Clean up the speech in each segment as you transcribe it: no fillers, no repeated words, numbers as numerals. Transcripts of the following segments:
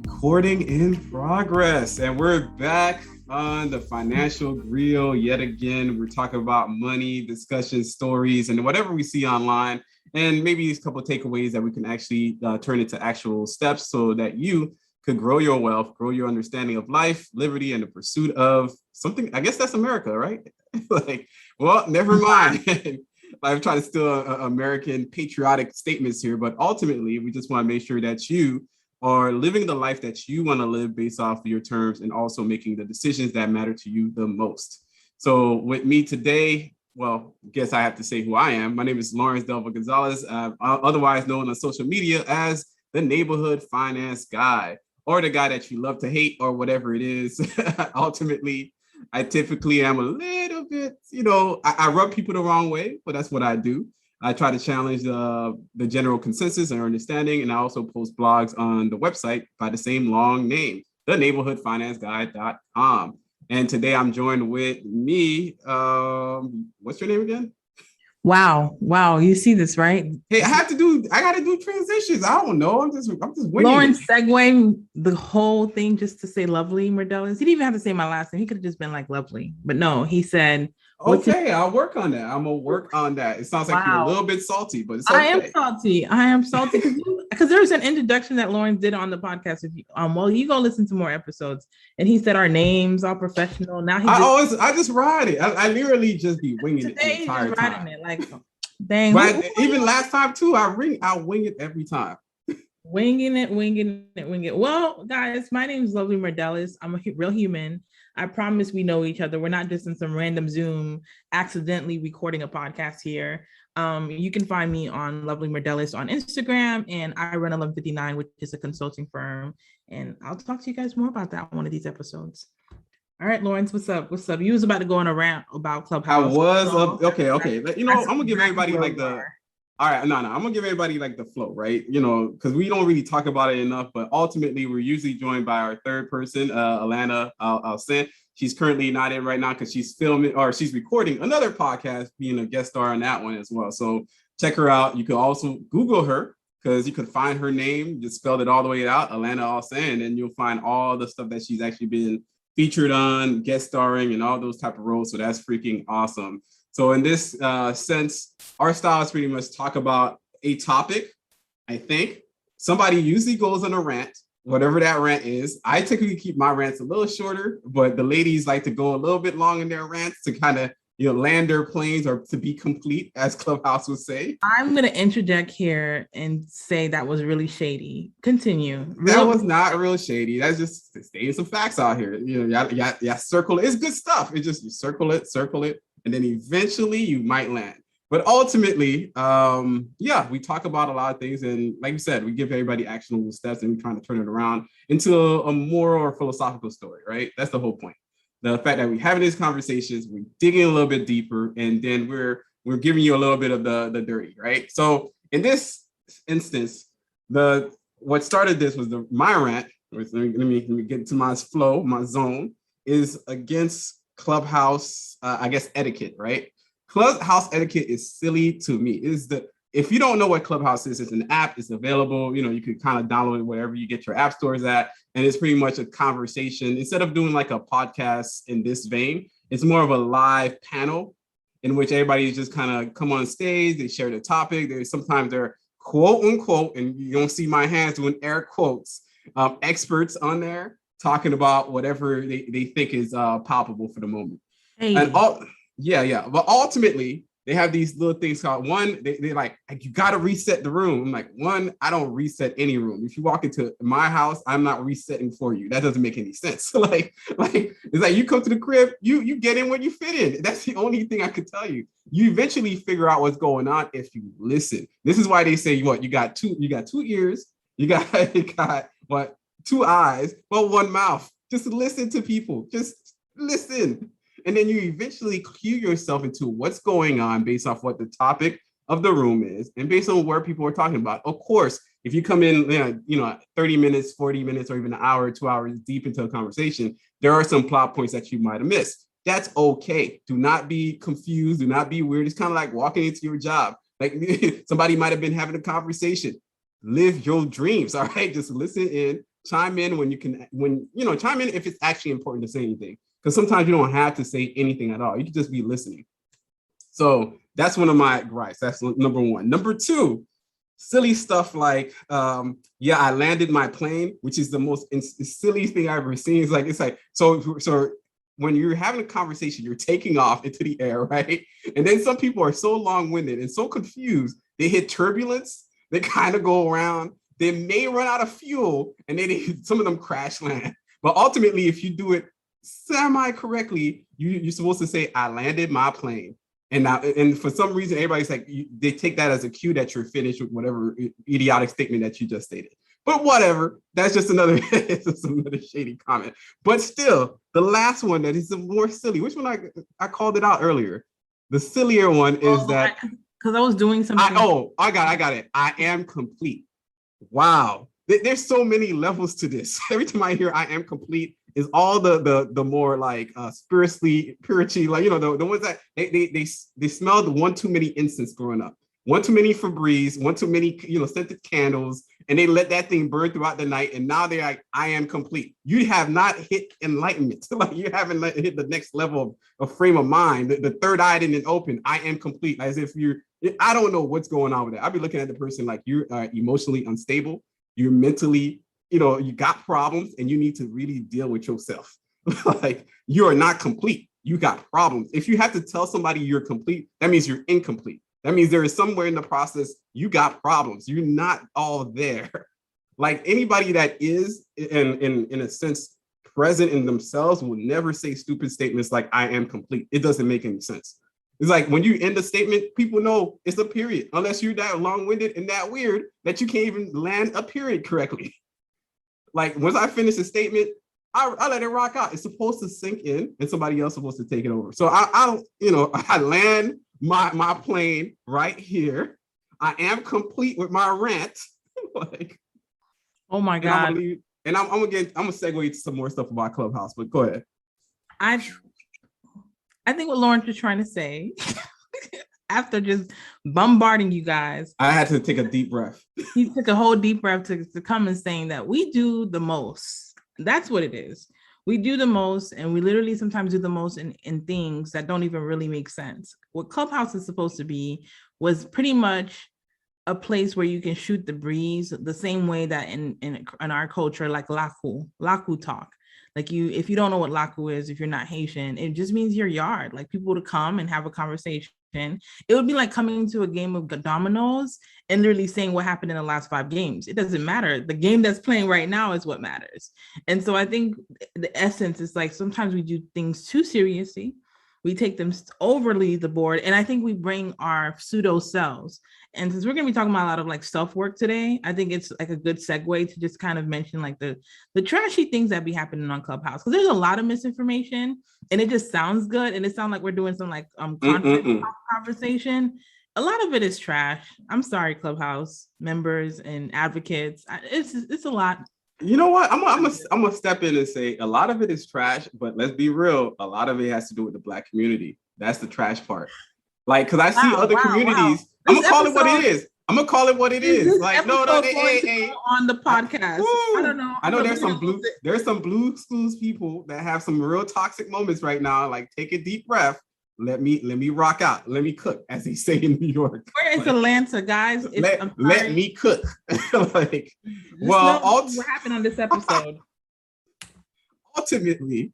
Recording in progress, and we're back on the financial grill yet again. We're talking about money, discussion, stories, and whatever we see online, and maybe a couple of takeaways that we can actually turn into actual steps so that you could grow your wealth, grow your understanding of life, liberty, and the pursuit of something. I guess that's America, right? Never mind. I'm trying to steal American patriotic statements here, but ultimately, we just want to make sure that you are living the life that you want to live based off of your terms and also making the decisions that matter to you the most. So with me today, well, I guess I have to say who I am. My name is Lawrence Delva Gonzalez, otherwise known on social media as the neighborhood finance guy, or the guy that you love to hate, or whatever it is. Ultimately, I typically am a little bit, I rub people the wrong way, but that's what I do. I try to challenge the general consensus and understanding, and I also post blogs on the website by the same long name, theneighborhoodfinanceguy.com. And today I'm joined with me. What's your name again? Wow. You see this, right? Hey, I gotta do transitions. I don't know. I'm just winging Lawrence segueing the whole thing just to say lovely Merdelis. He didn't even have to say my last name. He could have just been like lovely. But no, he said, okay, I'll work on that. I'm gonna work on that. It sounds like you're a little bit salty, but it's okay. I am salty because there's an introduction that Lawrence did on the podcast. If you you go listen to more episodes, and he said our names are professional. Now I just ride it. I literally just be winging it the entire time. Dang. But even last time too, I wing it every time. Winging it. Well, guys, my name is Lovely Merdelis. I'm a real human. I promise we know each other. We're not just in some random Zoom accidentally recording a podcast here. You can find me on Lovely Merdelis on Instagram, and I run 1159, which is a consulting firm. And I'll talk to you guys more about that on one of these episodes. All right, Lawrence, what's up? You was about to go on a rant about ClubHouse. I was okay. I'm gonna give everybody like the. All right, no, I'm gonna give everybody like the flow, right? Because we don't really talk about it enough, but ultimately we're usually joined by our third person, Alainta. I'll say she's currently not in right now because she's filming or she's recording another podcast, being a guest star on that one as well. So check her out. You can also Google her because you can find her name, just spelled it all the way out, Alainta Alsan, and then you'll find all the stuff that she's actually been featured on, guest starring, and all those type of roles. So that's freaking awesome. So in this sense, our style is pretty much talk about a topic. I think somebody usually goes on a rant, whatever that rant is. I typically keep my rants a little shorter, but the ladies like to go a little bit long in their rants to kind of land their planes or to be complete, as ClubHouse would say. I'm going to interject here and say that was really shady. Continue. That was not real shady. That's just stating some facts out here. Yeah, circle it. It's good stuff. It's just you circle it, and then eventually you might land. But ultimately, we talk about a lot of things. And like you said, we give everybody actionable steps and we're trying to turn it around into a moral or philosophical story, right? That's the whole point. The fact that we're having these conversations, we're digging a little bit deeper, and then we're giving you a little bit of the dirty, right? So in this instance, what started this was my rant. Let me get into my flow, my zone, is against ClubHouse, etiquette, right? ClubHouse etiquette is silly to me. If you don't know what ClubHouse is, it's an app. It's available. You can kind of download it wherever you get your app stores at, and it's pretty much a conversation. Instead of doing like a podcast in this vein, it's more of a live panel in which everybody just kind of come on stage. They share the topic. Sometimes they're quote unquote, and you don't see my hands doing air quotes, experts on there talking about whatever they think is palpable for the moment. Hey. And but ultimately they have these little things called they're like you got to reset the room. I'm like, I don't reset any room. If you walk into my house, I'm not resetting for you. That doesn't make any sense. like it's like you come to the crib, you get in when you fit in. That's the only thing I could tell you. You eventually figure out what's going on if you listen. This is why they say you got two ears, you got what, 2 eyes, but 1 mouth. Just listen to people. Just listen. And then you eventually cue yourself into what's going on based off what the topic of the room is and based on where people are talking about. Of course, if you come in, 30 minutes, 40 minutes, or even an hour, 2 hours deep into a conversation, there are some plot points that you might have missed. That's okay. Do not be confused. Do not be weird. It's kind of like walking into your job. Like somebody might have been having a conversation. live your dreams. All right, just listen in, chime in when you can, chime in if it's actually important to say anything, because sometimes you don't have to say anything at all. You can just be listening. So that's one of my gripes. That's number one. Number two, silly stuff like, I landed my plane, which is the most silly thing I've ever seen. It's like, so when you're having a conversation, you're taking off into the air, right? And then some people are so long-winded and so confused, they hit turbulence, they kind of go around, they may run out of fuel, and then some of them crash land. But ultimately, if you do it semi-correctly, you're supposed to say, I landed my plane. And for some reason, everybody's like, they take that as a cue that you're finished with whatever idiotic statement that you just stated. But whatever, that's just another, another shady comment. But still, the last one that is the more silly, which one I called it out earlier. The sillier one is that because I was doing something. I got it. I am complete. Wow, there's so many levels to this. Every time I hear I am complete, is all the more like spiritually, like, the ones that they smelled one too many incense growing up, one too many Febreze, one too many scented candles, and they let that thing burn throughout the night, and now they're like, I am complete. You have not hit enlightenment. Like, you haven't hit the next level of frame of mind. The third eye didn't open. I am complete, as if I don't know what's going on with it. I'll be looking at the person like, you're emotionally unstable, you're mentally, you got problems, and you need to really deal with yourself. Like, you are not complete. You got problems. If you have to tell somebody you're complete, that means you're incomplete. That means there is somewhere in the process you got problems. You're not all there. Like, anybody that is in a sense present in themselves will never say stupid statements like I am complete. It doesn't make any sense. It's like when you end a statement, people know it's a period, unless you're that long-winded and that weird that you can't even land a period correctly. Like, once I finish a statement, I let it rock out. It's supposed to sink in, and somebody else is supposed to take it over. So I land my plane right here. I am complete with my rant. Like, oh my God. I'm gonna segue to some more stuff about Clubhouse, but go ahead. I think what Lawrence was trying to say after just bombarding you guys, I had to take a deep breath. He took a whole deep breath to come and saying that we do the most. That's what it is. We do the most, and we literally sometimes do the most in things that don't even really make sense. What Clubhouse is supposed to be was pretty much a place where you can shoot the breeze, the same way that in our culture, like laku talk. Like, if you don't know what laku is, if you're not Haitian, it just means your yard, like people to come and have a conversation. It would be like coming to a game of dominoes and literally saying what happened in the last 5 games. It doesn't matter. The game that's playing right now is what matters. And so I think the essence is like, sometimes we do things too seriously. We take them overly the board. And I think we bring our pseudo selves. And since we're going to be talking about a lot of like self-work today, I think it's like a good segue to just kind of mention like the trashy things that be happening on Clubhouse. Because there's a lot of misinformation, and it just sounds good. And it sounds like we're doing some like content conversation. A lot of it is trash. I'm sorry, Clubhouse members and advocates. It's a lot. You know what? I'm gonna step in and say a lot of it is trash, but let's be real. A lot of it has to do with the Black community. That's the trash part. Like, because I see other communities. I'm gonna call it what it is. Like, no, hey, on the podcast. I don't know. I know there's some blue schools people that have some real toxic moments right now. Like, take a deep breath. Let me rock out. Let me cook, as they say in New York. Where is Alainta, guys? Let me cook. Like, well, what happened on this episode? Ultimately,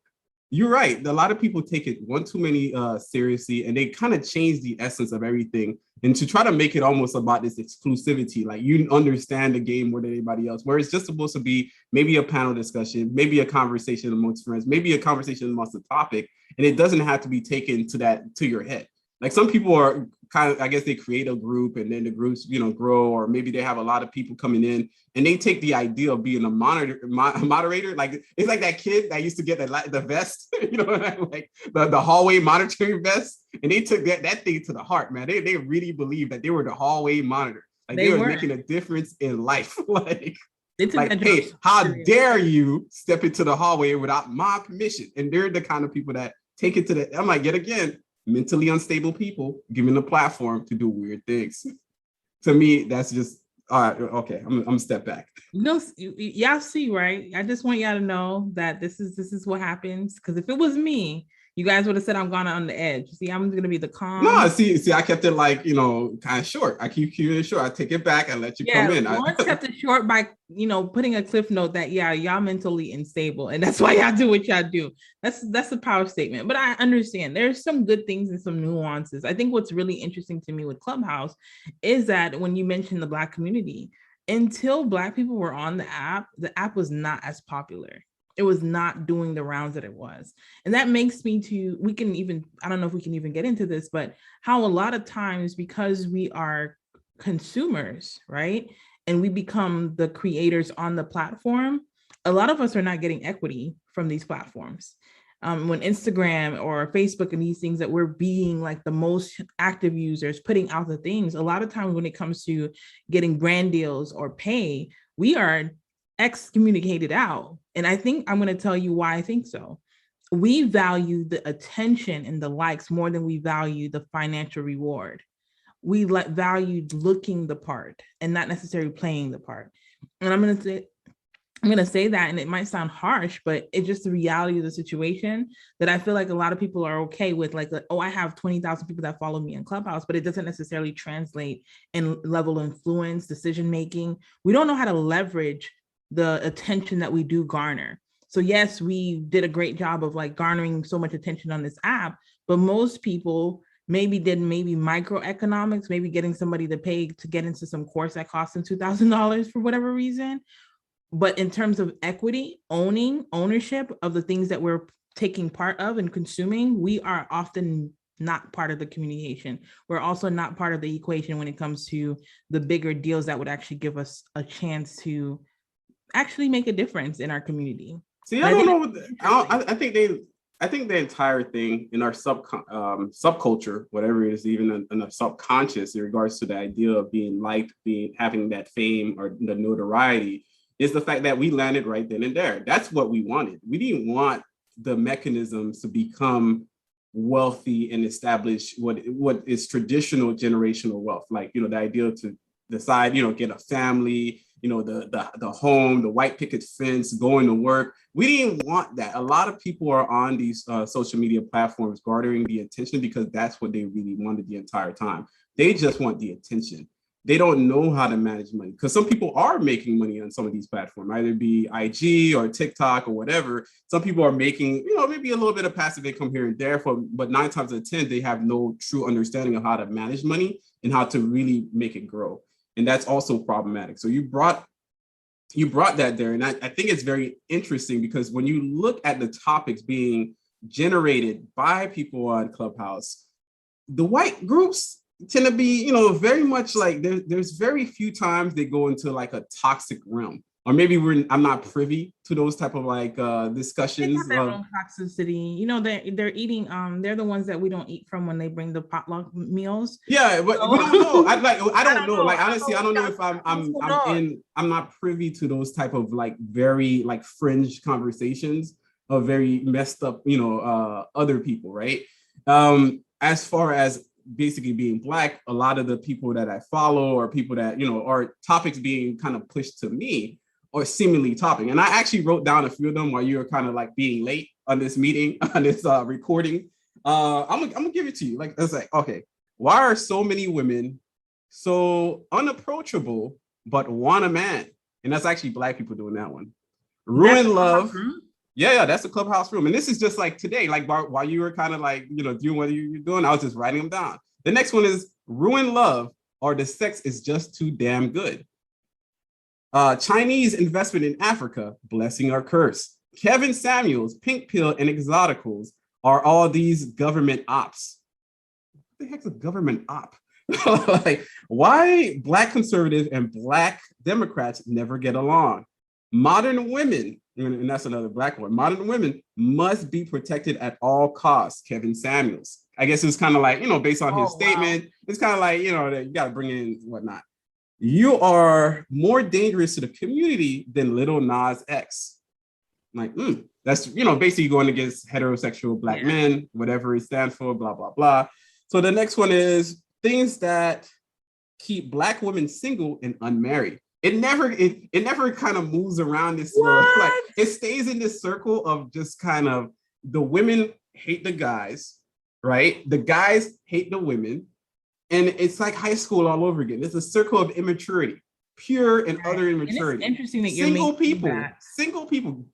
you're right. A lot of people take it one too many seriously, and they kind of change the essence of everything, and to try to make it almost about this exclusivity, like you understand the game more than anybody else, where it's just supposed to be maybe a panel discussion, maybe a conversation amongst friends, maybe a conversation amongst the topic, and it doesn't have to be taken to your head. Like, some people are kind of, I guess they create a group, and then the groups, grow, or maybe they have a lot of people coming in, and they take the idea of being a moderator. Like, it's like that kid that used to get the vest, like the hallway monitoring vest, and they took that thing to the heart, man. They really believed that they were the hallway monitor. Like, they were making a difference in life. Like, hey, how dare you step into the hallway without my permission? And they're the kind of people that take it to the, I'm like, yet again, mentally unstable people given a platform to do weird things. To me, that's just All right, okay, I'm gonna step back. No, y'all see, right? I just want y'all to know that this is what happens. Because if it was me, you guys would have said I'm gone on the edge. See, I'm gonna be the No, calm. see, I kept it like, kind of short. I keep it short. I take it back and let you come Yeah, in. Lawrence kept it short by putting a cliff note that y'all mentally unstable, and that's why y'all do what y'all do. That's a power statement. But I understand there's some good things and some nuances. I think what's really interesting to me with Clubhouse is that when you mentioned the Black community, until Black people were on the app was not as popular. It was not doing the rounds that it was. And that makes me we can even, I don't know if we can even get into this, but how a lot of times, because we are consumers, right? And we become the creators on the platform, a lot of us are not getting equity from these platforms. When Instagram or Facebook and these things that we're being like the most active users putting out the things, a lot of times when it comes to getting brand deals or pay, we are excommunicated out. And I think I'm going to tell you why I think so. We value the attention and the likes more than we value the financial reward. We valued looking the part and not necessarily playing the part. And I'm gonna say that, and it might sound harsh, but it's just the reality of the situation that I feel like a lot of people are okay with. Like, oh, I have 20,000 people that follow me in Clubhouse, but it doesn't necessarily translate in level of influence, decision making. We don't know how to leverage the attention that we do garner. So yes, we did a great job of like garnering so much attention on this app, but most people maybe microeconomics, maybe getting somebody to pay to get into some course that costs them $2,000 for whatever reason. But in terms of equity, ownership of the things that we're taking part of and consuming, we are often not part of the communication. We're also not part of the equation when it comes to the bigger deals that would actually give us a chance to actually make a difference in our community. See, I don't know. I think the entire thing in our subculture, whatever it is, even in the subconscious, in regards to the idea of being liked, having that fame or the notoriety, is the fact that we landed right then and there. That's what we wanted. We didn't want the mechanisms to become wealthy and establish what is traditional generational wealth, like the idea to decide, get a family, the home, the white picket fence, going to work. We didn't want that. A lot of people are on these social media platforms garnering the attention because that's what they really wanted the entire time. They just want the attention. They don't know how to manage money, because some people are making money on some of these platforms, either be IG or TikTok or whatever. Some people are making, maybe a little bit of passive income here and there, but 9 times out of 10, they have no true understanding of how to manage money and how to really make it grow. And that's also problematic. So you brought that there. And I think it's very interesting, because when you look at the topics being generated by people on Clubhouse, the white groups tend to be, very much like there's very few times they go into like a toxic realm. Or maybe I'm not privy to those type of like discussions. Their own toxicity. They're eating. They're the ones that we don't eat from when they bring the potluck meals. Yeah, but we don't know. I don't know. Like, honestly, I don't know if I'm not privy to those type of like very like fringe conversations of very messed up, other people, right? As far as basically being Black, a lot of the people that I follow or people that are topics being kind of pushed to me or seemingly topping. And I actually wrote down a few of them while you were kind of like being late on this meeting, on this recording. I'm gonna give it to you. Like, it's like, okay, why are so many women so unapproachable but want a man? And that's actually Black people doing that one. Ruin love. Yeah, that's the Clubhouse room. And this is just like today, like while you were kind of like, doing what you're doing, I was just writing them down. The next one is ruin love, or the sex is just too damn good. Chinese investment in Africa, blessing or curse. Kevin Samuels, pink pill, and exoticals are all these government ops. What the heck's a government op? Like, why Black conservatives and Black Democrats never get along? Modern women, and that's another Black one, modern women must be protected at all costs, Kevin Samuels. I guess it's kind of like, based on his statement, it's kind of like, that you got to bring in whatnot. You are more dangerous to the community than Little Nas X. Like, that's, basically going against heterosexual Black men, whatever it stands for, blah, blah, blah. So the next one is things that keep Black women single and unmarried. It never kind of moves around this little, like it stays in this circle of just kind of the women hate the guys, right? The guys hate the women. And it's like high school all over again. It's a circle of immaturity, pure and utter immaturity. And it's interesting that you're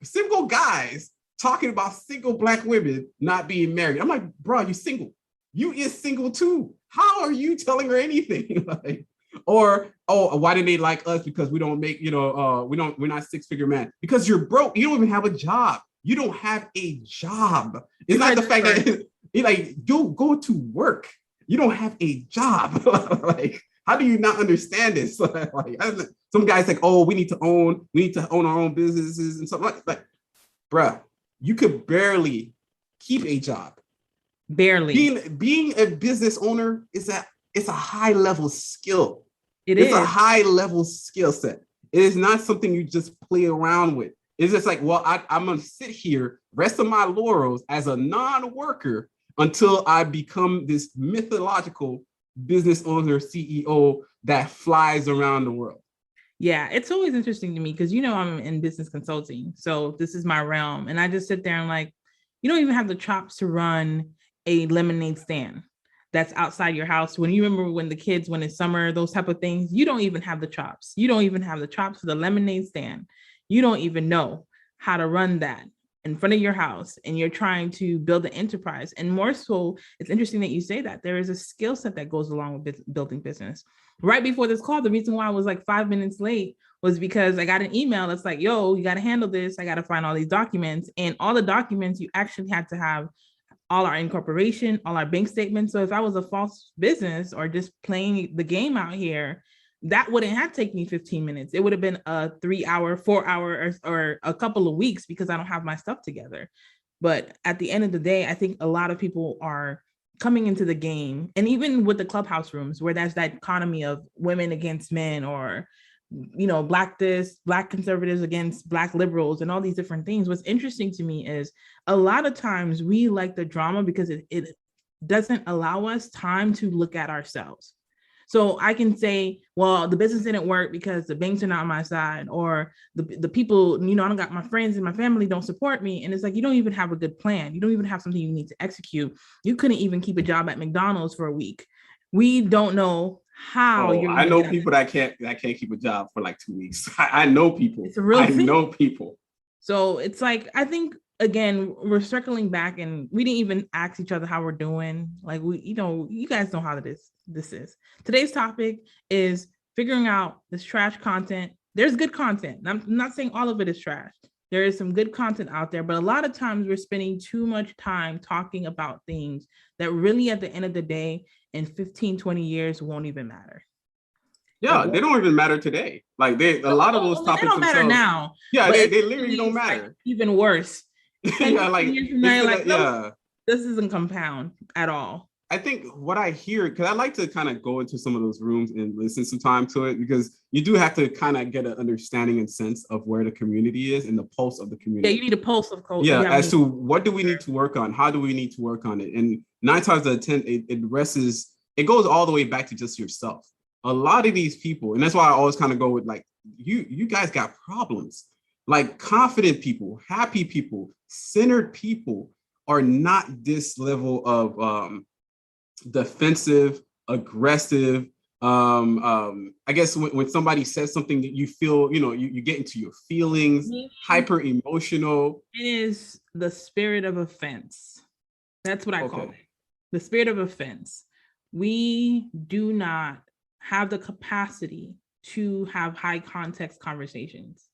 single guys talking about single Black women not being married. I'm like, bro, you single. You is single too. How are you telling her anything? Like, or, oh, why didn't they like us? Because we don't make, we're not six-figure man. Because you're broke. You don't even have a job. You don't have a job. It's not the fact that you're like, you go to work. You don't have a job. Like, how do you not understand this? Like, some guys like, oh, we need to own our own businesses and something like, bruh, you could barely keep a job. Barely. Being a business owner it's a high level skill. It's a high level skill set. It is not something you just play around with. It's just like, well, I'm gonna sit here, rest of my laurels as a non-worker until I become this mythological business owner, CEO that flies around the world. Yeah, it's always interesting to me because, I'm in business consulting. So this is my realm. And I just sit there and like, you don't even have the chops to run a lemonade stand that's outside your house. When you remember when it's summer, those type of things, you don't even have the chops. You don't even have the chops for the lemonade stand. You don't even know how to run that in front of your house, and you're trying to build an enterprise. And more so, it's interesting that you say that there is a skill set that goes along with building business. Right before this call, the reason why I was like 5 minutes late was because I got an email that's like, yo, you got to handle this. I got to find all these documents, and all the documents you actually had to have all our incorporation, all our bank statements. So if I was a false business or just playing the game out here, that wouldn't have taken me 15 minutes. It would have been a 3 hour, 4 hour, or a couple of weeks because I don't have my stuff together. But at the end of the day, I think a lot of people are coming into the game, and even with the clubhouse rooms where there's that economy of women against men, or Black conservatives against Black liberals, and all these different things. What's interesting to me is a lot of times we like the drama because it doesn't allow us time to look at ourselves. So I can say, well, the business didn't work because the banks are not on my side, or the people, I don't got my friends and my family don't support me. And it's like, you don't even have a good plan. You don't even have something you need to execute. You couldn't even keep a job at McDonald's for a week. We don't know how. I know people that can't keep a job for like 2 weeks. I know people. It's a real thing. I know people. So it's like, I think, again, we're circling back, and we didn't even ask each other how we're doing. Like, you guys know how this is. Today's topic is figuring out this trash content. There's good content. I'm not saying all of it is trash. There is some good content out there, but a lot of times we're spending too much time talking about things that really, at the end of the day, in 15, 20 years won't even matter. Yeah, they don't even matter today. Like a lot of those topics they don't matter now. Yeah, they literally don't matter. Like even worse. Yeah, like, this doesn't compound at all. I think what I hear, because I like to kind of go into some of those rooms and listen some time to it, because you do have to kind of get an understanding and sense of where the community is and the pulse of the community. Yeah, you need a pulse of culture. Yeah, as to what do we need to work on? How do we need to work on it? And 9 times out of 10, it goes all the way back to just yourself. A lot of these people, and that's why I always kind of go with like, you guys got problems. Like confident people, happy people, centered people are not this level of defensive, aggressive. I guess when somebody says something that you feel, you get into your feelings, hyper emotional. It is the spirit of offense. That's what I call it. The spirit of offense. We do not have the capacity to have high context conversations.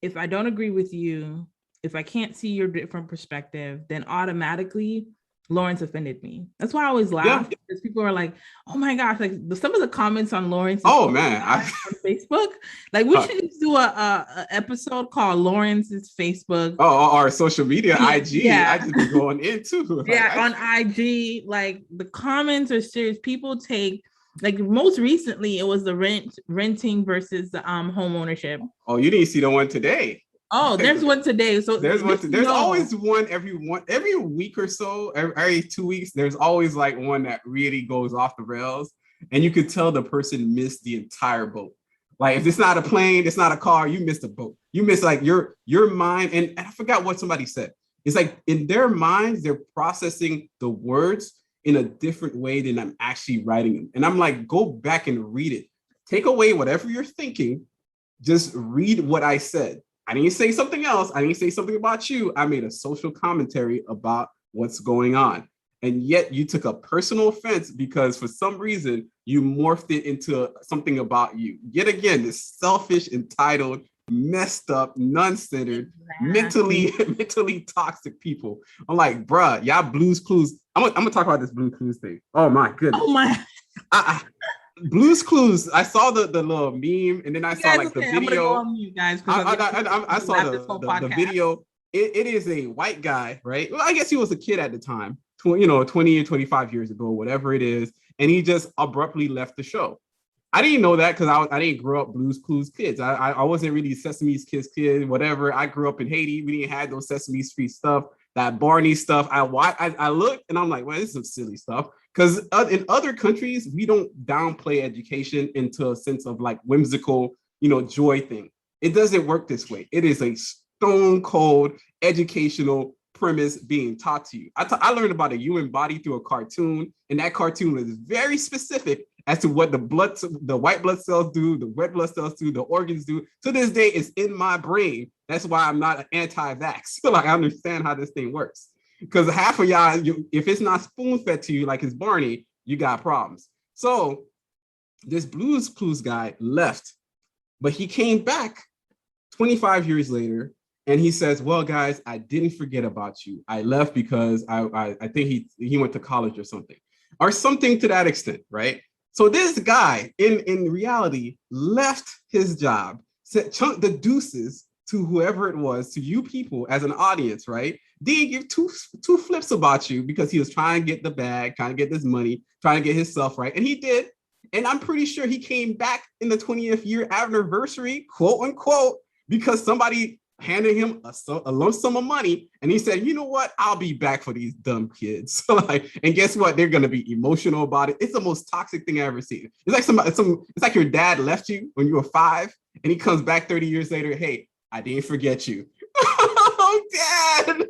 If I don't agree with you, if I can't see your different perspective, then automatically Lawrence offended me. That's why I always laugh, because people are like, oh my gosh, like some of the comments on Lawrence on Facebook, like we should do a episode called Lawrence's Facebook. Our social media, IG. Yeah. I just be going in too. On IG, like the comments are serious. People take, like most recently it was the renting versus the home ownership. Oh, you didn't see the one today. Oh, there's one today. So there's always one every week or so, every 2 weeks. There's always like one that really goes off the rails. and you could tell the person missed the entire boat. Like if it's not a plane, it's not a car, you missed a boat. You missed like your mind. And I forgot what somebody said. It's like in their minds, they're processing the words in a different way than I'm actually writing them. And I'm like, go back and read it. Take away whatever you're thinking. Just read what I said. I didn't say something else. I didn't say something about you. I made a social commentary about what's going on. And yet you took a personal offense because for some reason you morphed it into something about you. Yet again, this selfish, entitled, messed up, non-centered, mentally toxic people. I'm like, bruh, y'all Blues Clues. I'm gonna talk about this Blues Clues thing. Oh my goodness. Oh my. Blues Clues. I saw the little meme, and then I saw like the video. I'm gonna go on mute, guys. I saw the video. It is a white guy, right? Well, I guess he was a kid at the time, 20 or 25 years ago, whatever it is, and he just abruptly left the show. I didn't know that because I didn't grow up Blues Clues kids. I wasn't really Sesame Kids kid, whatever. I grew up in Haiti. We didn't have those Sesame Street stuff, that Barney stuff. I looked and I'm like, well, this is some silly stuff. Because in other countries, we don't downplay education into a sense of like whimsical, joy thing. It doesn't work this way. It is a stone cold educational premise being taught to you. I learned about the human body through a cartoon, and that cartoon is very specific as to what the white blood cells do, the red blood cells do, the organs do. To this day, it's in my brain. That's why I'm not an anti-vax. So like I understand how this thing works. Because half of y'all, if it's not spoon-fed to you like it's Barney, you got problems. So this Blues Clues guy left, but he came back 25 years later, and he says, well, guys, I didn't forget about you. I left because I think he went to college or something to that extent, right? So this guy, in reality, left his job, chunked the deuces to whoever it was, to you people as an audience, right? Didn't give two flips about you because he was trying to get the bag, trying to get this money, trying to get himself right. And he did. And I'm pretty sure he came back in the 20th year anniversary, quote unquote, because somebody handed him a lump sum of money. And he said, you know what? I'll be back for these dumb kids. And guess what? They're going to be emotional about it. It's the most toxic thing I ever seen. It's like it's like your dad left you when you were 5 and he comes back 30 years later. Hey, I didn't forget you. Oh, Dad!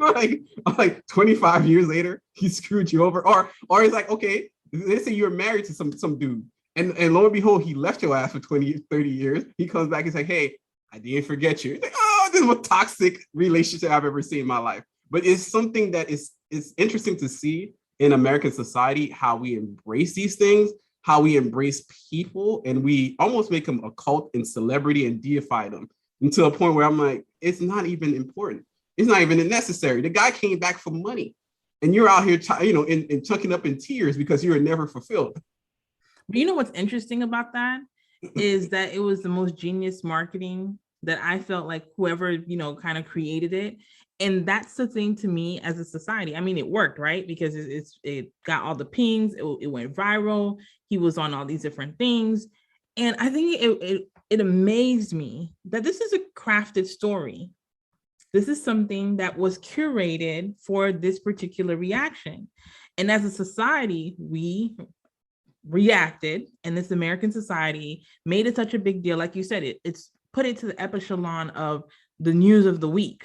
Like 25 years later, he screwed you over. Or it's like, okay, let's say you're married to some dude, and lo and behold, he left your ass for 20, 30 years. He comes back and say, hey, I didn't forget you. Like, oh, this is a toxic relationship I've ever seen in my life. But it's something that is interesting to see in American society, how we embrace these things, how we embrace people, and we almost make them a cult and celebrity and deify them. And to a point where I'm like, it's not even important. It's not even necessary. The guy came back for money, and you're out here, and chunking up in tears because you were never fulfilled. But you know what's interesting about that is that it was the most genius marketing that I felt like whoever, kind of created it. And that's the thing to me as a society. I mean, it worked, right? Because it got all the pings. It went viral. He was on all these different things. And I think it amazed me that this is a crafted story. This is something that was curated for this particular reaction. And as a society, we reacted, and this American society made it such a big deal. Like you said, it's put it to the echelon of the news of the week.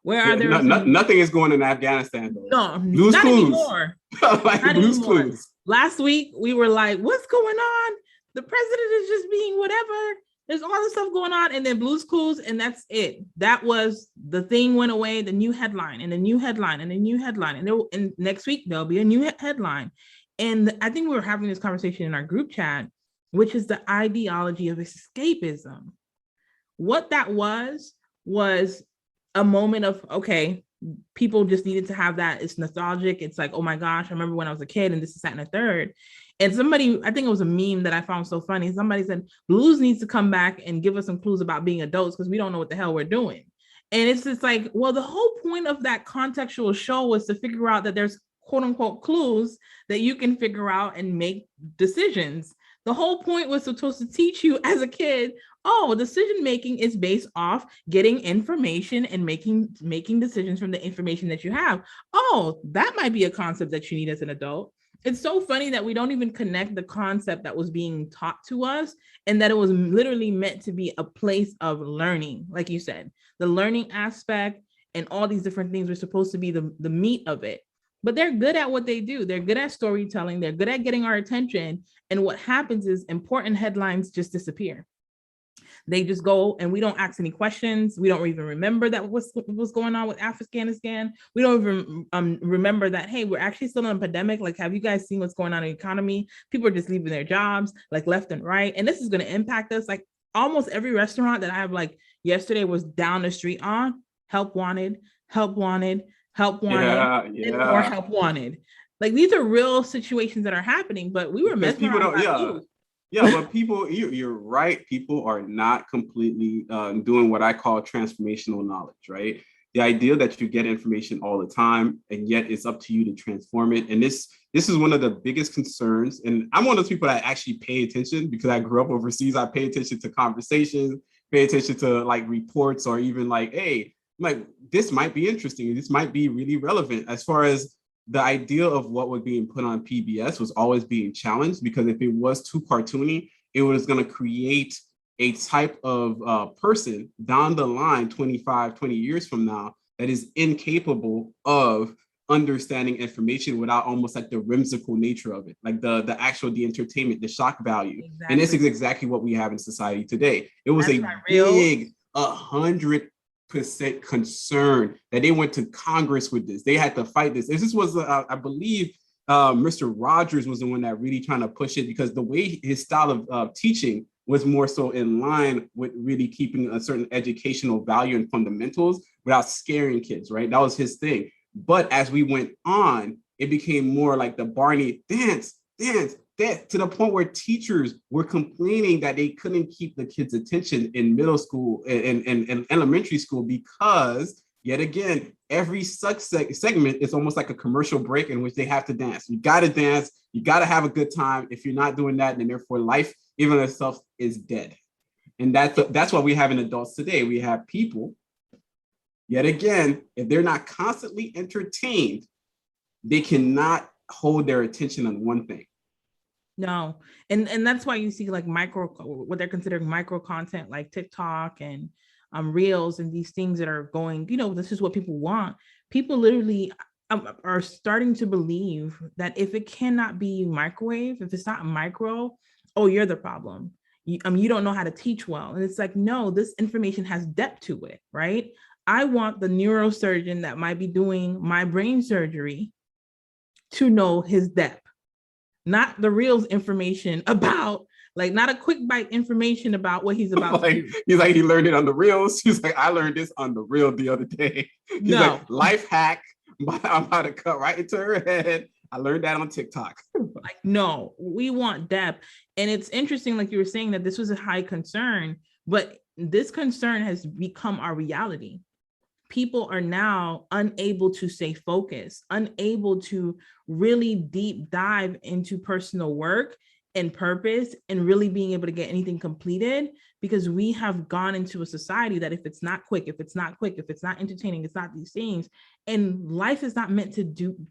Where are there? Nothing is going in Afghanistan, though. No, not anymore. Like Blues Clues. Last week, we were like, what's going on? The president is just being whatever. There's all this stuff going on, and then Blues Clues, and that's it. That was the thing went away, the new headline, and the new headline, and the new headline. And next week, there'll be a new headline. And I think we were having this conversation in our group chat, which is the ideology of escapism. What that was a moment of, okay, people just needed to have that. It's nostalgic. It's like, oh my gosh, I remember when I was a kid and this is that and a third. And somebody, I think it was a meme that I found so funny. Somebody said, Blues needs to come back and give us some clues about being adults because we don't know what the hell we're doing. And it's just like, well, the whole point of that contextual show was to figure out that there's quote unquote clues that you can figure out and make decisions. The whole point was supposed to teach you as a kid, oh, decision making is based off getting information and making decisions from the information that you have. Oh, that might be a concept that you need as an adult. It's so funny that we don't even connect the concept that was being taught to us, and that it was literally meant to be a place of learning. Like you said, the learning aspect and all these different things were supposed to be the meat of it. But they're good at what they do. They're good at storytelling. They're good at getting our attention. And what happens is important headlines just disappear. They just go, and we don't ask any questions. We don't even remember that what's going on with Afghanistan. We don't even remember that, hey, we're actually still in a pandemic. Like, have you guys seen what's going on in the economy? People are just leaving their jobs, like left and right. And this is going to impact us. Like almost every restaurant that I have, like yesterday was down the street on help wanted, help wanted, help wanted, and more help wanted. Like these are real situations that are happening, but we were mesmerized by news. Yeah, but people, you're right. People are not completely doing what I call transformational knowledge, right? The idea that you get information all the time, and yet it's up to you to transform it. And this is one of the biggest concerns. And I'm one of those people that actually pay attention because I grew up overseas. I pay attention to conversations, pay attention to like reports, or even like, hey, like this might be interesting. This might be really relevant. As far as the idea of what was being put on PBS was always being challenged, because if it was too cartoony, it was going to create a type of person down the line 25, 20 years from now that is incapable of understanding information without almost like the whimsical nature of it, like the entertainment, the shock value. Exactly. And this is exactly what we have in society today. It was a big 100% concern that they went to Congress with this. They had to fight this. This was, I believe, Mr. Rogers was the one that really trying to push it, because the way his style of teaching was more so in line with really keeping a certain educational value and fundamentals without scaring kids, right? That was his thing. But as we went on, it became more like the Barney dance, to the point where teachers were complaining that they couldn't keep the kids' attention in middle school and elementary school, because yet again, every segment is almost like a commercial break in which they have to dance. You got to dance. You got to have a good time. If you're not doing that, then therefore life, even itself, is dead. And that's what we have in adults today. We have people, yet again, if they're not constantly entertained, they cannot hold their attention on one thing. No. And that's why you see like what they're considering micro content, like TikTok and reels and these things that are going, this is what people want. People literally are starting to believe that if it cannot be microwave, if it's not micro, oh, you're the problem. You don't know how to teach well. And it's like, no, this information has depth to it, right? I want the neurosurgeon that might be doing my brain surgery to know his depth. Not the reels information about, like, not a quick bite information about what he's about to do. He's like, he learned it on the reels. He's like, I learned this on the reel the other day. He's like, life hack. I'm about to cut right into her head. I learned that on TikTok. Like, no, we want depth. And it's interesting, like you were saying, that this was a high concern, but this concern has become our reality. People are now unable to stay focused, unable to really deep dive into personal work and purpose and really being able to get anything completed, because we have gone into a society that if it's not quick, if it's not entertaining, it's not these things. And life is not meant to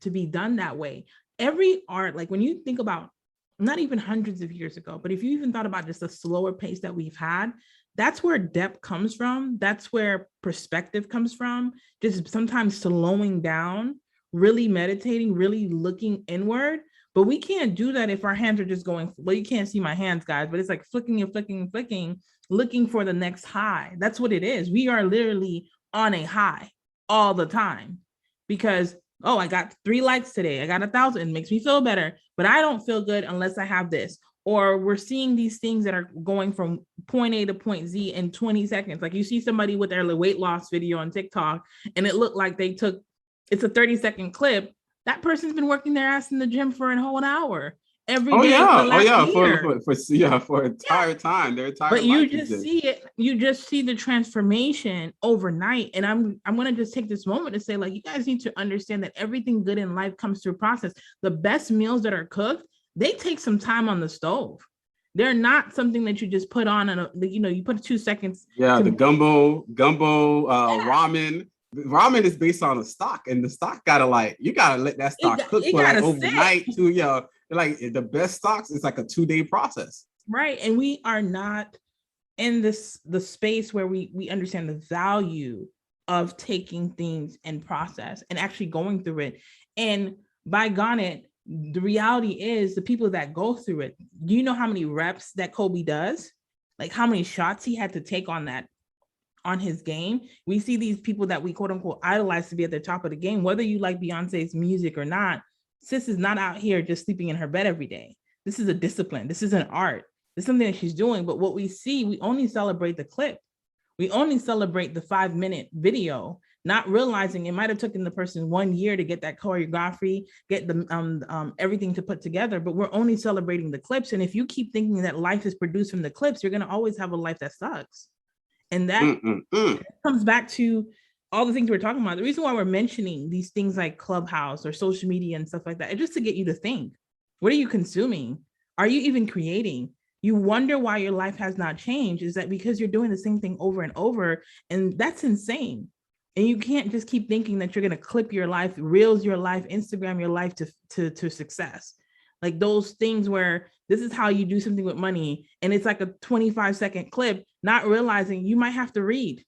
be done that way. Every art, like when you think about, not even hundreds of years ago, but if you even thought about just the slower pace that we've had, that's where depth comes from. That's where perspective comes from. Just sometimes slowing down, really meditating, really looking inward. But we can't do that if our hands are just going, well, you can't see my hands, guys, but it's like flicking and flicking and flicking, looking for the next high. That's what it is. We are literally on a high all the time because, oh, I got 3 likes today. I got 1,000. It makes me feel better, but I don't feel good unless I have this. Or we're seeing these things that are going from point A to point Z in 20 seconds. Like you see somebody with their weight loss video on TikTok and it looked like it's a 30-second clip. That person's been working their ass in the gym for a whole hour every day. For entire time. Their entire But you just see it. You just see the transformation overnight. And I'm going to just take this moment to say, like, you guys need to understand that everything good in life comes through process. The best meals that are cooked, they take some time on the stove. They're not something that you just put on and you put 2 seconds. Yeah, the gumbo, ramen. ramen is based on a stock, and the stock you gotta let that stock cook for like overnight to, like the best stocks, it's like a 2-day process. Right. And we are not in the space where we understand the value of taking things and process and actually going through it. And by it, the reality is the people that go through it, do you know how many reps that Kobe does? Like how many shots he had to take on his game? We see these people that we quote unquote idolize to be at the top of the game. Whether you like Beyonce's music or not, sis is not out here just sleeping in her bed every day. This is a discipline. This is an art. This is something that she's doing. But what we see, we only celebrate the clip. We only celebrate the 5-minute video, not realizing it might have taken the person 1 year to get that choreography, get the everything to put together, but we're only celebrating the clips. And if you keep thinking that life is produced from the clips, you're going to always have a life that sucks. And that comes back to all the things we're talking about. The reason why we're mentioning these things like ClubHouse or social media and stuff like that is just to get you to think. What are you consuming? Are you even creating? You wonder why your life has not changed. Is that because you're doing the same thing over and over? And that's insane. And you can't just keep thinking that you're going to clip your life, reels your life, Instagram your life to success. Like those things where this is how you do something with money. And it's like a 25-second clip, not realizing you might have to read.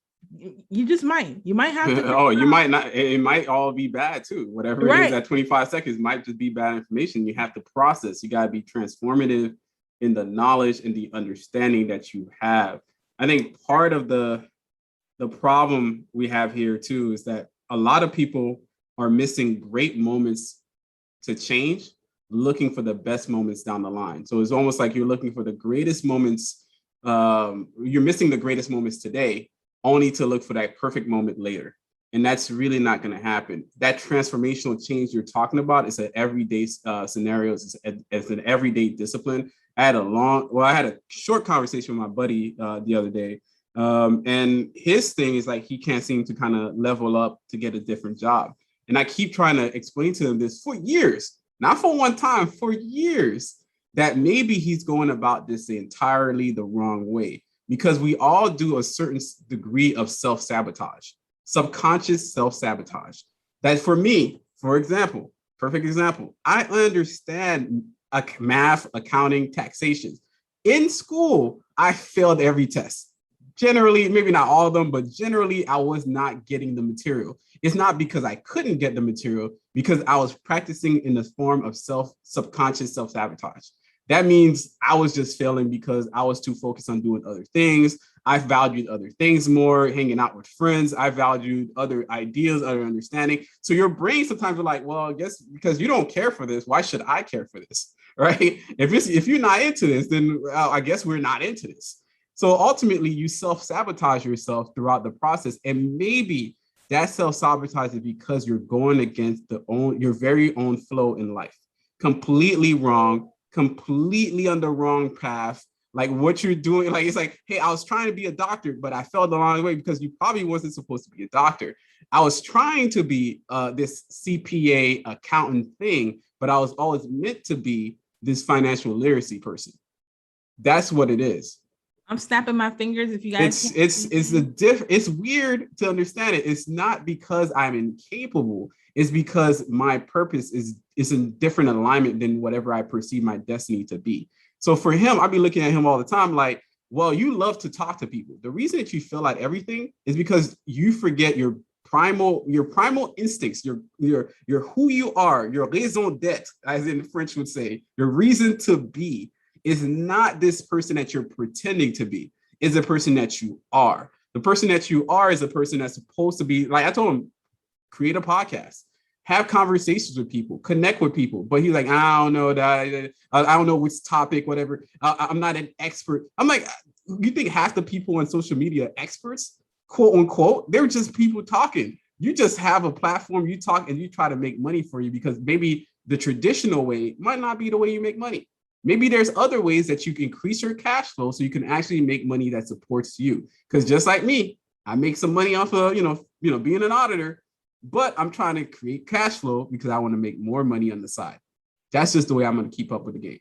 You just might. You might have to. You might not. It might all be bad too. Whatever it is, that 25 seconds might just be bad information. You have to process. You got to be transformative in the knowledge and the understanding that you have. I think part of the problem we have here too is that a lot of people are missing great moments to change, looking for the best moments down the line. So it's almost like you're looking for the greatest moments. You're missing the greatest moments today, only to look for that perfect moment later. And that's really not going to happen. That transformational change you're talking about is an everyday scenario. It's an everyday discipline. I had a short conversation with my buddy the other day. And his thing is like, he can't seem to kind of level up to get a different job. And I keep trying to explain to him this for years, not for one time, for years, that maybe he's going about this entirely the wrong way, because we all do a certain degree of self-sabotage, subconscious self-sabotage. That for me, for example, perfect example, I understand math, accounting, taxation. In school, I failed every test. Generally, maybe not all of them, but generally I was not getting the material. It's not because I couldn't get the material, because I was practicing in the form of subconscious self-sabotage. That means I was just failing because I was too focused on doing other things. I valued other things more, hanging out with friends. I valued other ideas, other understanding. So your brain sometimes are like, well, I guess because you don't care for this, why should I care for this? Right? If you're not into this, then I guess we're not into this. So ultimately, you self-sabotage yourself throughout the process. And maybe that self-sabotage is because you're going against your very own flow in life. Completely wrong, completely on the wrong path. Like what you're doing, like it's like, hey, I was trying to be a doctor, but I fell the wrong way because you probably wasn't supposed to be a doctor. I was trying to be this CPA accountant thing, but I was always meant to be this financial literacy person. That's what it is. I'm snapping my fingers if you guys. It's weird to understand it. It's not because I'm incapable. It's because my purpose is in different alignment than whatever I perceive my destiny to be. So for him, I'd be looking at him all the time like, well, you love to talk to people. The reason that you fill out everything is because you forget your primal instincts, your who you are, your raison d'être, as in French would say, your reason to be is not this person that you're pretending to be. Is the person that you are. The person that you are is a person that's supposed to be, like I told him, create a podcast, have conversations with people, connect with people. But he's like, I don't know that, I don't know which topic, whatever. I'm not an expert. I'm like, you think half the people on social media are experts, quote unquote? They're just people talking. You just have a platform, you talk and you try to make money for you because maybe the traditional way might not be the way you make money. Maybe there's other ways that you can increase your cash flow so you can actually make money that supports you. Because just like me, I make some money off of, being an auditor, but I'm trying to create cash flow because I want to make more money on the side. That's just the way I'm going to keep up with the game.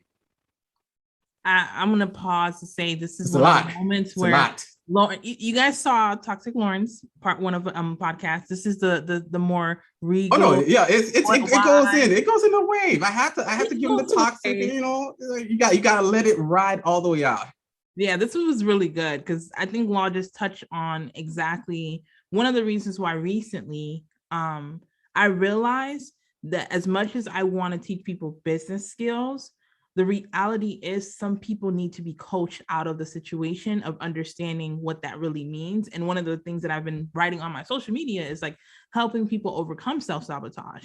I'm going to pause to say this is one of the moments where Lauren, you guys saw Toxic Lauren's part one of podcast. This is the more Oh no, regal. yeah, it goes in a wave. I have to give him the toxic, Okay. you gotta let it ride all the way out. Yeah, this was really good because I think Law just touched on exactly one of the reasons why recently I realized that as much as I want to teach people business skills, the reality is some people need to be coached out of the situation of understanding what that really means. And one of the things that I've been writing on my social media is like helping people overcome self-sabotage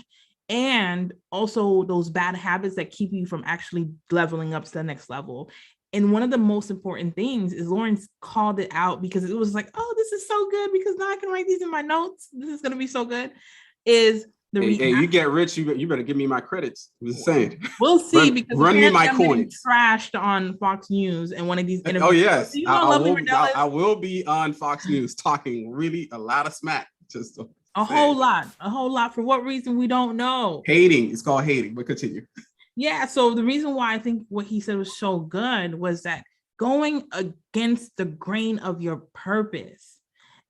and also those bad habits that keep you from actually leveling up to the next level. And one of the most important things is Lawrence called it out because it was like, oh, this is so good because now I can write these in my notes. This is going to be so good. Is the hey, you get rich, you better give me my credits. I'm just saying. We'll see because run me my coins. Trashed on Fox News and one of these interviews. Oh yes, I will be on Fox News talking really a lot of smack. Just a whole lot. For what reason we don't know. Hating. It's called hating. But continue. Yeah, so the reason why I think what he said was so good was that going against the grain of your purpose.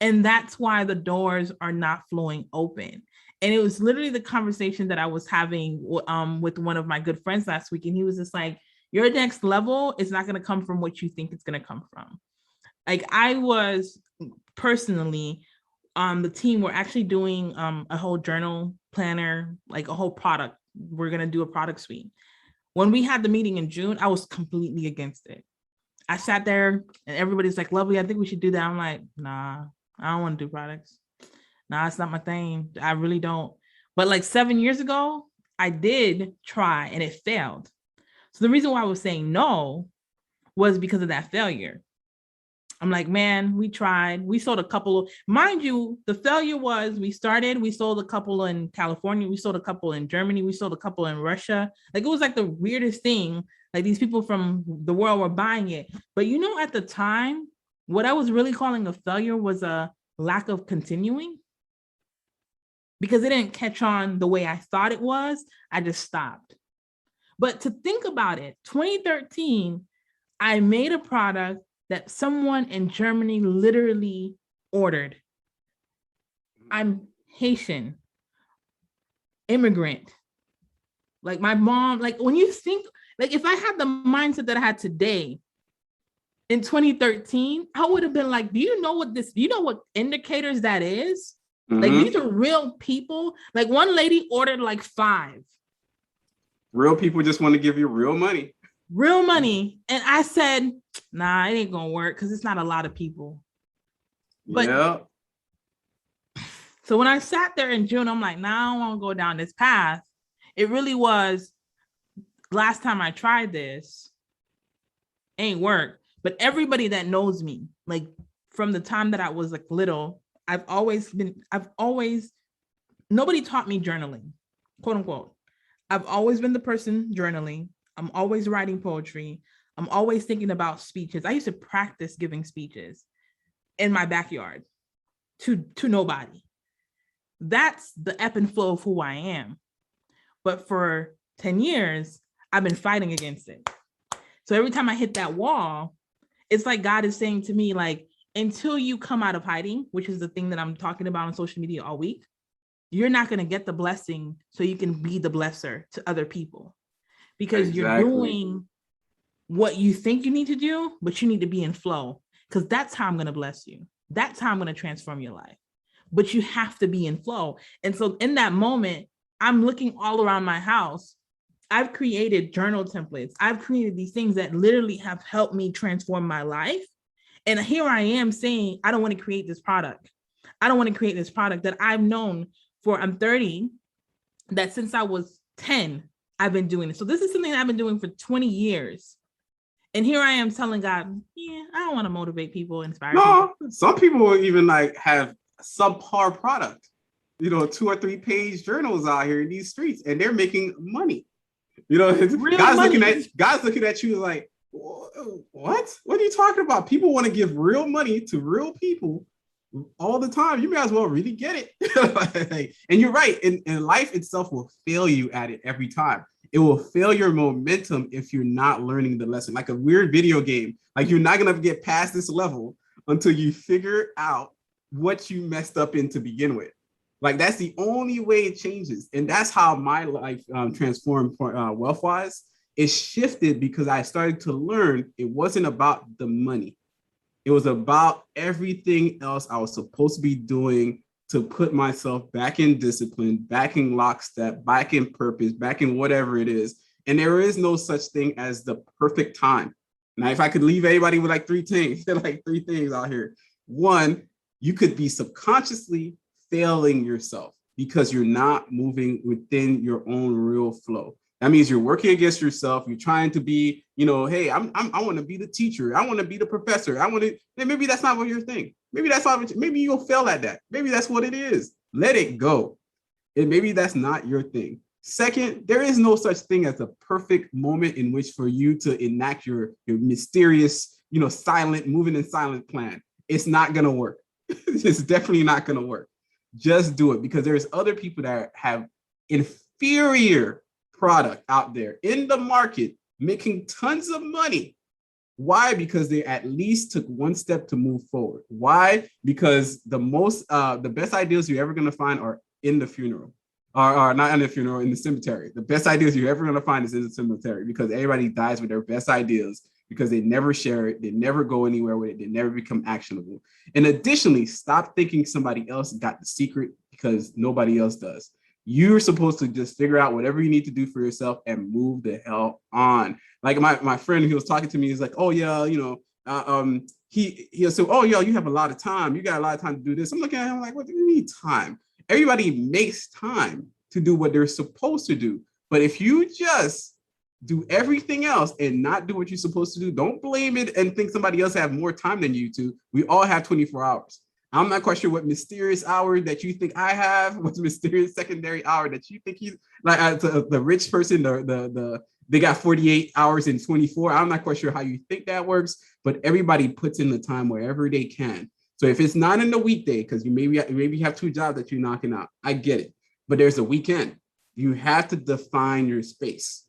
And that's why the doors are not flowing open. And it was literally the conversation that I was having with one of my good friends last week. And he was just like, your next level is not going to come from what you think it's going to come from. Like I was personally, the team were actually doing a whole journal planner, like a whole product. We're going to do a product suite. When we had the meeting in June, I was completely against it. I sat there and everybody's like, Lovely, I think we should do that. I'm like, nah, I don't want to do products. Nah, it's not my thing. I really don't. But like 7 years ago, I did try and it failed. So the reason why I was saying no was because of that failure. I'm like, man, we tried. We sold a couple. Mind you, the failure was we sold a couple in California. We sold a couple in Germany. We sold a couple in Russia. Like it was like the weirdest thing. Like these people from the world were buying it. But you know, at the time, what I was really calling a failure was a lack of continuing because it didn't catch on the way I thought it was. I just stopped. But to think about it, 2013, I made a product that someone in Germany literally ordered. I'm Haitian, immigrant. Like my mom, like when you think, like if I had the mindset that I had today in 2013, I would have been like, do you know what indicators that is? Mm-hmm. Like these are real people. Like one lady ordered like 5. Real people just want to give you real money. Real money. And I said, nah, it ain't gonna work because it's not a lot of people. But yeah. So when I sat there in June, I'm like, nah, I don't want to go down this path. It really was last time I tried this, ain't work. But everybody that knows me, like from the time that I was like little, nobody taught me journaling, quote unquote. I've always been the person journaling. I'm always writing poetry. I'm always thinking about speeches. I used to practice giving speeches in my backyard to nobody. That's the ebb and flow of who I am. But for 10 years, I've been fighting against it. So every time I hit that wall, it's like God is saying to me, like, until you come out of hiding, which is the thing that I'm talking about on social media all week, you're not going to get the blessing so you can be the blesser to other people. Because You're doing what you think you need to do, but you need to be in flow because that's how I'm going to bless you. That's how I'm going to transform your life. But you have to be in flow. And so in that moment, I'm looking all around my house. I've created journal templates. I've created these things that literally have helped me transform my life. And here I am saying, I don't want to create this product. I don't want to create this product that I've known for, I'm 30, that since I was 10, I've been doing it. So this is something that I've been doing for 20 years. And here I am telling God, yeah, I don't want to motivate people, inspire people. Some people will even like have subpar product, 2 or 3 page journals out here in these streets, and they're making money. God's looking at you like, what are you talking about? People want to give real money to real people all the time. You may as well really get it. And you're right. And life itself will fail you at it every time. It will fail your momentum if you're not learning the lesson. Like a weird video game. Like you're not going to get past this level until you figure out what you messed up in to begin with. Like that's the only way it changes. And that's how my life transformed wealth-wise. It shifted because I started to learn it wasn't about the money. It was about everything else I was supposed to be doing to put myself back in discipline, back in lockstep, back in purpose, back in whatever it is. And there is no such thing as the perfect time. Now, if I could leave anybody with like three things out here. One, you could be subconsciously failing yourself because you're not moving within your own real flow. That means you're working against yourself. You're trying to be, hey, I want to be the teacher. I want to be the professor. Maybe that's not what your thing. Maybe that's not. Maybe you'll fail at that. Maybe that's what it is. Let it go. And maybe that's not your thing. Second, there is no such thing as a perfect moment in which for you to enact your mysterious, silent, moving in silent plan. It's not going to work. It's definitely not going to work. Just do it because there's other people that have inferior product out there in the market making tons of money. Why? Because they at least took one step to move forward. Why? Because the best ideas you're ever going to find are in the funeral. Or not in the funeral, in the cemetery. The best ideas you're ever going to find is in the cemetery because everybody dies with their best ideas because they never share it. They never go anywhere with it. They never become actionable. And additionally, stop thinking somebody else got the secret because nobody else does. You're supposed to just figure out whatever you need to do for yourself and move the hell on. Like my friend, he was talking to me. He's like, oh yeah, he'll say, oh yeah, you have a lot of time. You got a lot of time to do this. I'm looking at him like, what do you mean time? Everybody makes time to do what they're supposed to do. But if you just do everything else and not do what you're supposed to do, don't blame it and think somebody else have more time than you do. We all have 24 hours. I'm not quite sure what mysterious hour that you think I have, what's mysterious secondary hour that you think you like the rich person, they got 48 hours and 24. I'm not quite sure how you think that works, but everybody puts in the time wherever they can. So if it's not in the weekday, because you maybe have two jobs that you're knocking out, I get it. But there's a weekend. You have to define your space.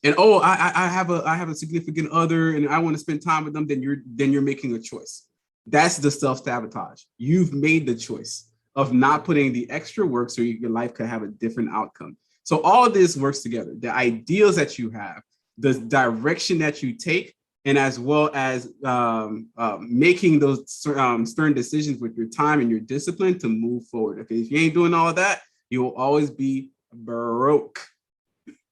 And I have a significant other, and I want to spend time with them. Then you're making a choice. That's the self-sabotage. You've made the choice of not putting the extra work so your life could have a different outcome. So all of this works together. The ideals that you have, the direction that you take, and as well as making those stern decisions with your time and your discipline to move forward. Okay, if you ain't doing all of that, you will always be broke.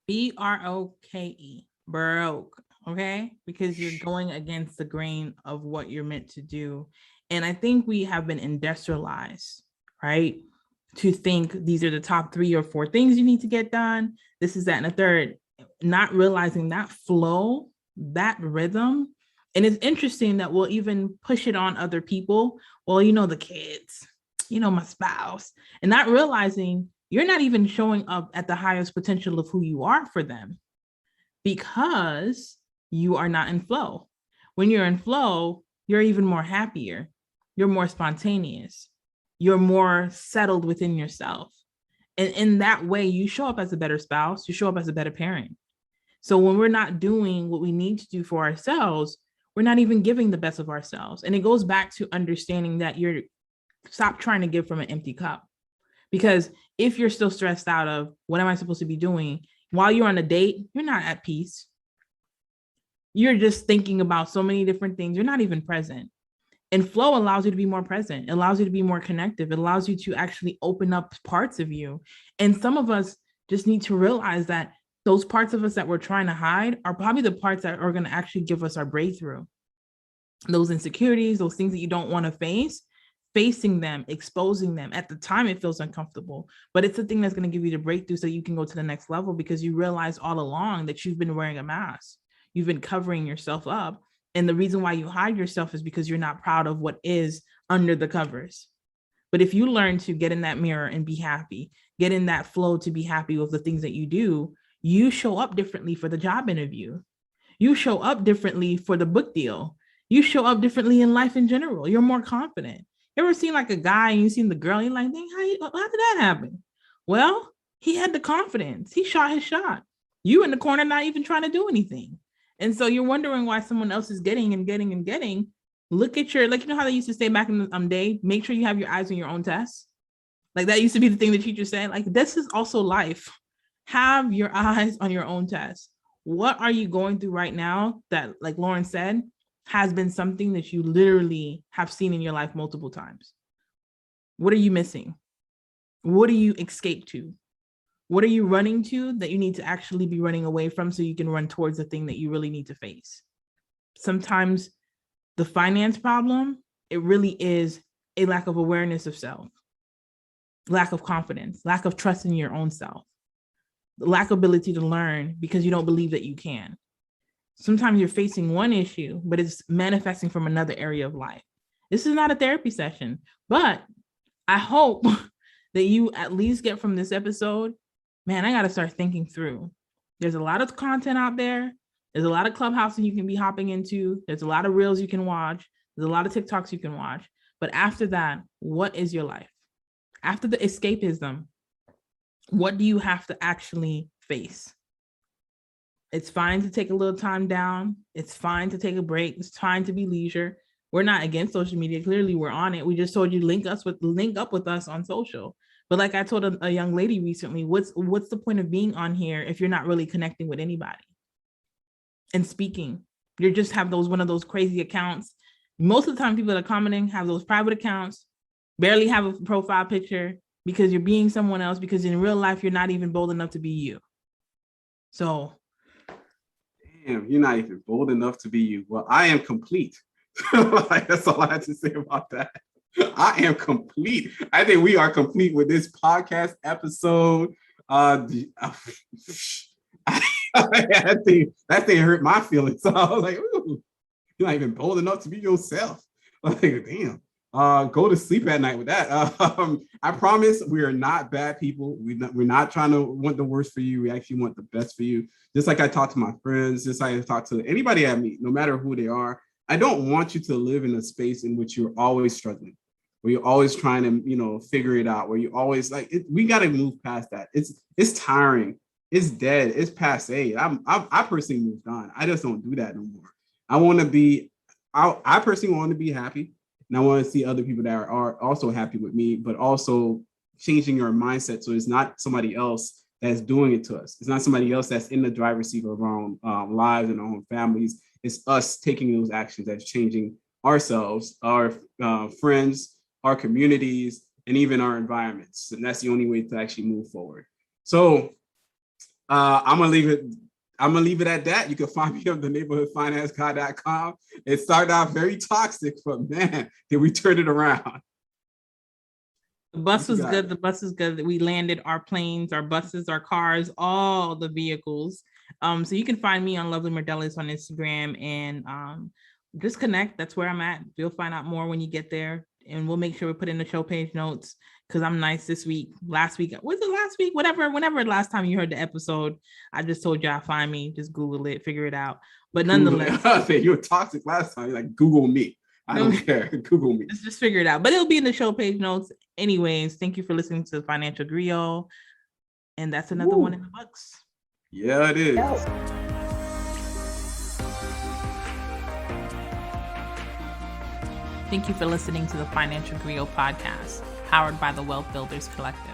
BROKE, broke. Okay, because you're going against the grain of what you're meant to do. And I think we have been industrialized, right? To think these are the top 3 or 4 things you need to get done. This is that and a third, not realizing that flow, that rhythm. And it's interesting that we'll even push it on other people. Well, the kids, my spouse, and not realizing you're not even showing up at the highest potential of who you are for them because you are not in flow. When you're in flow, you're even more happier. You're more spontaneous. You're more settled within yourself. And in that way, you show up as a better spouse. You show up as a better parent. So when we're not doing what we need to do for ourselves, we're not even giving the best of ourselves. And it goes back to understanding that stop trying to give from an empty cup. Because if you're still stressed out of what am I supposed to be doing while you're on a date, you're not at peace. You're just thinking about so many different things. You're not even present. And flow allows you to be more present. It allows you to be more connective. It allows you to actually open up parts of you. And some of us just need to realize that those parts of us that we're trying to hide are probably the parts that are going to actually give us our breakthrough. Those insecurities, those things that you don't want to face, facing them, exposing them. At the time, it feels uncomfortable, but it's the thing that's going to give you the breakthrough so you can go to the next level because you realize all along that you've been wearing a mask. You've been covering yourself up. And the reason why you hide yourself is because you're not proud of what is under the covers. But if you learn to get in that mirror and be happy, get in that flow to be happy with the things that you do, you show up differently for the job interview. You show up differently for the book deal. You show up differently in life in general. You're more confident. You ever seen like a guy and you seen the girl, you're like, dang, how did that happen? Well, he had the confidence. He shot his shot. You in the corner not even trying to do anything. And so you're wondering why someone else is getting. Look at your, like, you know how they used to say back in the day, make sure you have your eyes on your own test. Like that used to be the thing the teacher said. Like, this is also life. Have your eyes on your own test. What are you going through right now that, like Lauren said, has been something that you literally have seen in your life multiple times? What are you missing? What do you escape to? What are you running to that you need to actually be running away from so you can run towards the thing that you really need to face? Sometimes the finance problem, it really is a lack of awareness of self, lack of confidence, lack of trust in your own self, lack of ability to learn because you don't believe that you can. Sometimes you're facing one issue, but it's manifesting from another area of life. This is not a therapy session, but I hope that you at least get from this episode, man, I got to start thinking through. There's a lot of content out there. There's a lot of Clubhouse you can be hopping into. There's a lot of reels you can watch. There's a lot of TikToks you can watch. But after that, what is your life? After the escapism, what do you have to actually face? It's fine to take a little time down. It's fine to take a break. It's fine to be leisure. We're not against social media. Clearly, we're on it. We just told you link up with us on social. But like I told a young lady recently, what's the point of being on here if you're not really connecting with anybody and speaking? You just have one of those crazy accounts. Most of the time, people that are commenting have those private accounts, barely have a profile picture because you're being someone else, because in real life, you're not even bold enough to be you. So, damn, you're not even bold enough to be you. Well, I am complete. Like, that's all I have to say about that. I am complete. I think we are complete with this podcast episode. I think that thing hurt my feelings. So I was like, ooh, you're not even bold enough to be yourself. Like, damn. Go to sleep at night with that. I promise we are not bad people. We're not trying to want the worst for you. We actually want the best for you. Just like I talk to my friends, just like I talk to anybody I meet, no matter who they are. I don't want you to live in a space in which you're always struggling, where you're always trying to, figure it out, where you always we got to move past that. It's tiring. It's dead. It's passe. I personally moved on. I just don't do that no more. I personally want to be happy. And I want to see other people that are also happy with me, but also changing your mindset so it's not somebody else that's doing it to us. It's not somebody else that's in the driver's seat of our own lives and our own families. It's us taking those actions that's changing ourselves, our friends, our communities, and even our environments. And that's the only way to actually move forward. So I'm gonna leave it at that. You can find me on theneighborhoodfinanceguy.com. It started out very toxic, but man, did we turn it around. The bus was good. The bus is good. We landed our planes, our buses, our cars, all the vehicles. So you can find me on Lovely Mardellis on Instagram and just connect. That's where I'm at. You'll find out more when you get there. And we'll make sure we put in the show page notes because I'm nice this week. Last week, was it last week? Whenever last time you heard the episode, I just told y'all find me. Just Google it, figure it out. But nonetheless, you were toxic last time. You're like, Google me. I don't care. Google me. Just figure it out. But it'll be in the show page notes. Anyways, thank you for listening to the Financial Griot. And that's another one in the books. Yeah, it is. Thank you for listening to the Financial Griot podcast, powered by the Wealth Builders Collective.